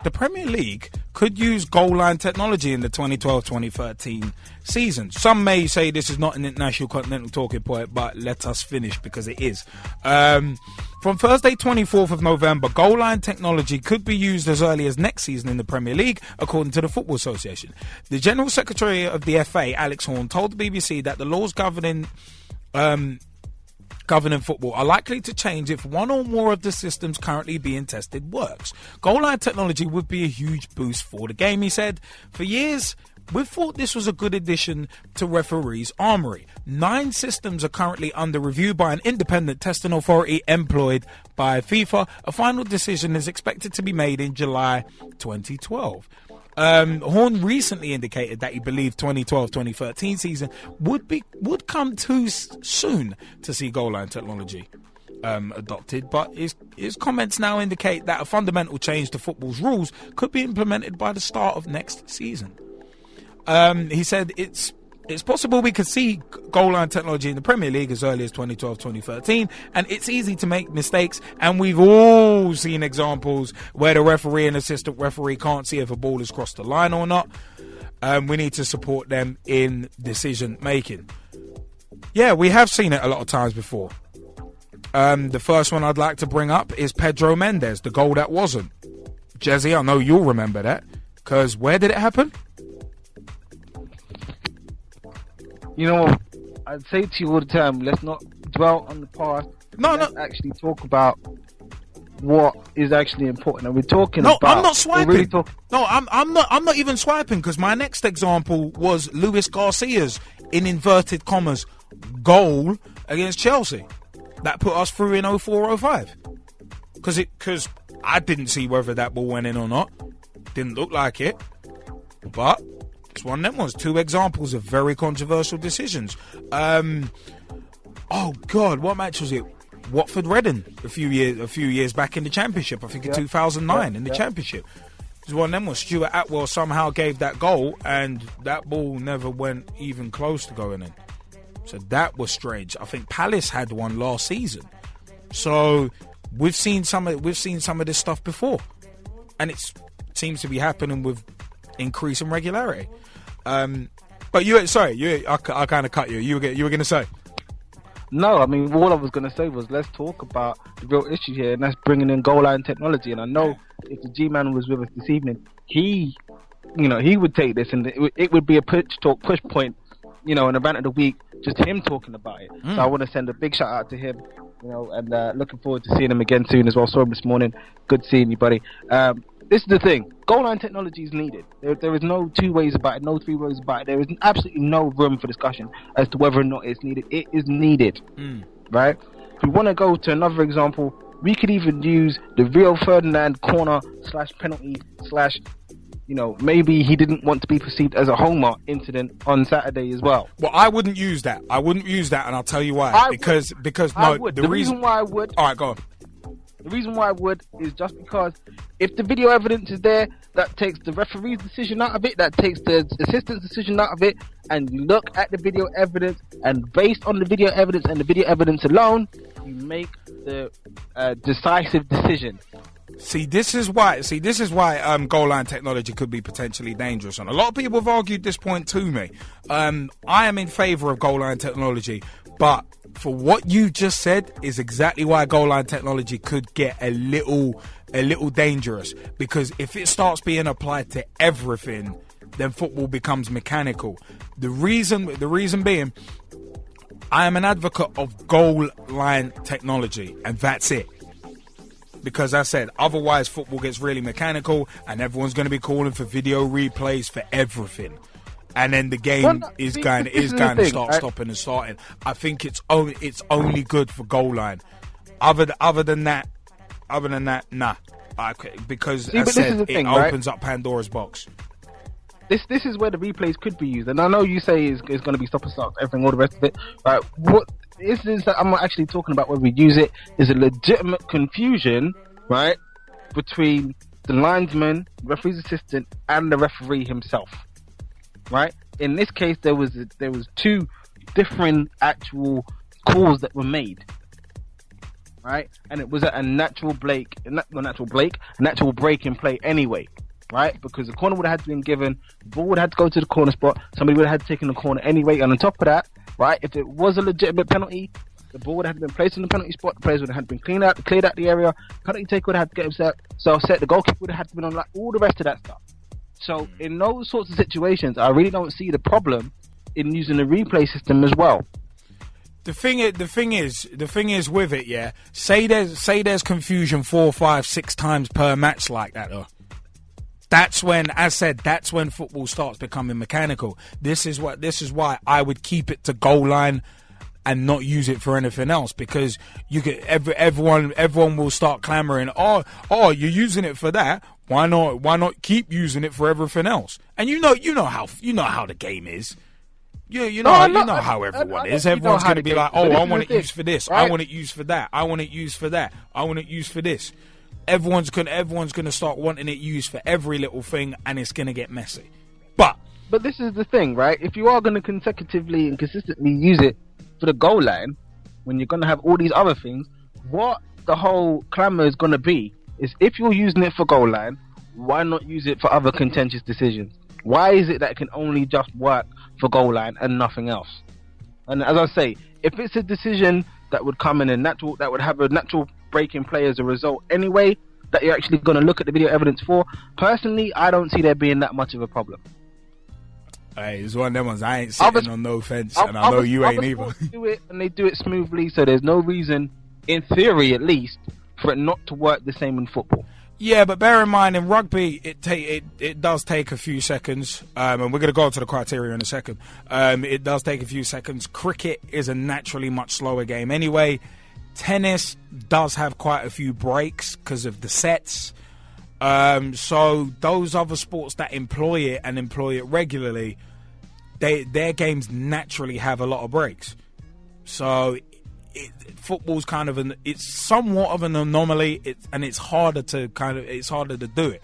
the Premier League could use goal line technology in the 2012-2013 season. Some may say this is not an international continental talking point, but let us finish because it is. From Thursday 24th of November, goal line technology could be used as early as next season in the Premier League, according to the Football Association. The General Secretary of the FA, Alex Horne, told the BBC that the laws governing football are likely to change if one or more of the systems currently being tested works. Goal line technology would be a huge boost for the game, he said. For years, we've thought this was a good addition to referees' armoury. 9 systems are currently under review by an independent testing authority employed by FIFA. A final decision is expected to be made in July 2012. Horn recently indicated that he believed 2012-2013 season would come too soon to see goal line technology adopted, but his comments now indicate that a fundamental change to football's rules could be implemented by the start of next season. He said it's possible we could see goal line technology in the Premier League as early as 2012-2013, and it's easy to make mistakes, and we've all seen examples where the referee and assistant referee can't see if a ball has crossed the line or not. We need to support them in decision making. Yeah, we have seen it a lot of times before. The first one I'd like to bring up is Pedro Mendes, the goal that wasn't. Jezzy, I know you'll remember that, because where did it happen? You know, I'd say to you all the time, let's not dwell on the past. Let's actually talk about what is actually important. And we're talking about... No, I'm not swiping. Really I'm not even swiping, because my next example was Luis Garcia's, in inverted commas, goal against Chelsea. That put us through in 04-05. Because I didn't see whether that ball went in or not. Didn't look like it. But... it's one of them ones. 2 examples of very controversial decisions. Oh God, what match was it? Watford Reading a few years back in the Championship. I think in 2009 in the Championship. It was one of them ones. Stuart Atwell somehow gave that goal, and that ball never went even close to going in. So that was strange. I think Palace had one last season. So we've seen some of this stuff before, and it seems to be happening with increasing regularity. But I kind of cut you. You were going to say? No, I mean, all I was going to say was let's talk about the real issue here, and that's bringing in goal line technology. And I know if the G-Man was with us this evening, he would take this, and it would be a push point, in the rant of the week, just him talking about it. So I want to send a big shout out to him, and looking forward to seeing him again soon as well. Saw him this morning. Good seeing you, buddy. This is the thing. Goal line technology is needed. There is no 2 ways about it, no 3 ways about it. There is absolutely no room for discussion as to whether or not it's needed. It is needed, right? If we want to go to another example, we could even use the Rio Ferdinand corner / penalty / maybe he didn't want to be perceived as a homer incident on Saturday as well. Well, I wouldn't use that. And I'll tell you why. Because the reason why I would. All right, go on. The reason why I would is just because if the video evidence is there, that takes the referee's decision out of it, that takes the assistant's decision out of it, and you look at the video evidence, and based on the video evidence and the video evidence alone, you make the decisive decision. See, this is why goal line technology could be potentially dangerous, and a lot of people have argued this point to me. I am in favour of goal line technology, but for what you just said is exactly why goal line technology could get a little dangerous, because if it starts being applied to everything, then football becomes mechanical. The reason being, I am an advocate of goal line technology, and that's it. Because I said, otherwise football gets really mechanical, and everyone's going to be calling for video replays for everything. And then the game is going to start stopping and starting. I think it's only good for goal line. Other than that, nah. Because as I said, it opens up Pandora's box. This is where the replays could be used, and I know you say it's going to be stop and start, everything, all the rest of it. Right? What is that I'm actually talking about when we use it is a legitimate confusion, right, between the linesman, referee's assistant, and the referee himself. Right. In this case, there was 2 different actual calls that were made. right? And it was at a natural break in play anyway, right? Because the corner would have been given, the ball would have to go to the corner spot, somebody would have taken the corner anyway, and on top of that, right, if it was a legitimate penalty, the ball would have been placed in the penalty spot, the players would have been cleared out the area, penalty taker would have to get himself set, the goalkeeper would have been on, like, all the rest of that stuff. So in those sorts of situations, I really don't see the problem in using the replay system as well. The thing is with it, yeah. Say there's confusion 4, 5, 6 times per match like that, though. That's when football starts becoming mechanical. This is why I would keep it to goal line and not use it for anything else, because you get everyone will start clamoring. Oh, you're using it for that. Why not keep using it for everything else? And you know how the game is. You know how everyone is. Everyone's going to be like, oh, I want it used for this. Right? I want it used for that. I want it used for that. I want it used for this. Everyone's going to start wanting it used for every little thing, and it's going to get messy. But this is the thing, right? If you are going to consecutively and consistently use it for the goal line, when you're going to have all these other things, what the whole clamour is going to be is, if you're using it for goal line, why not use it for other contentious decisions? Why is it that it can only just work for goal line and nothing else? And as I say, if it's a decision that would come in that would have a natural break in play as a result anyway, that you're actually going to look at the video evidence for, personally, I don't see there being that much of a problem. Hey, it's one of them ones. I ain't sitting on no fence, and I know you ain't either. Do it, and they do it smoothly, so there's no reason, in theory at least, for it not to work the same in football. Yeah, but bear in mind, in rugby, it does take a few seconds, and we're going to go to the criteria in a second. It does take a few seconds. Cricket is a naturally much slower game anyway. Tennis does have quite a few breaks because of the sets. So those other sports that employ it regularly, their games naturally have a lot of breaks. So football's kind of it's somewhat of an anomaly, and it's harder to do it.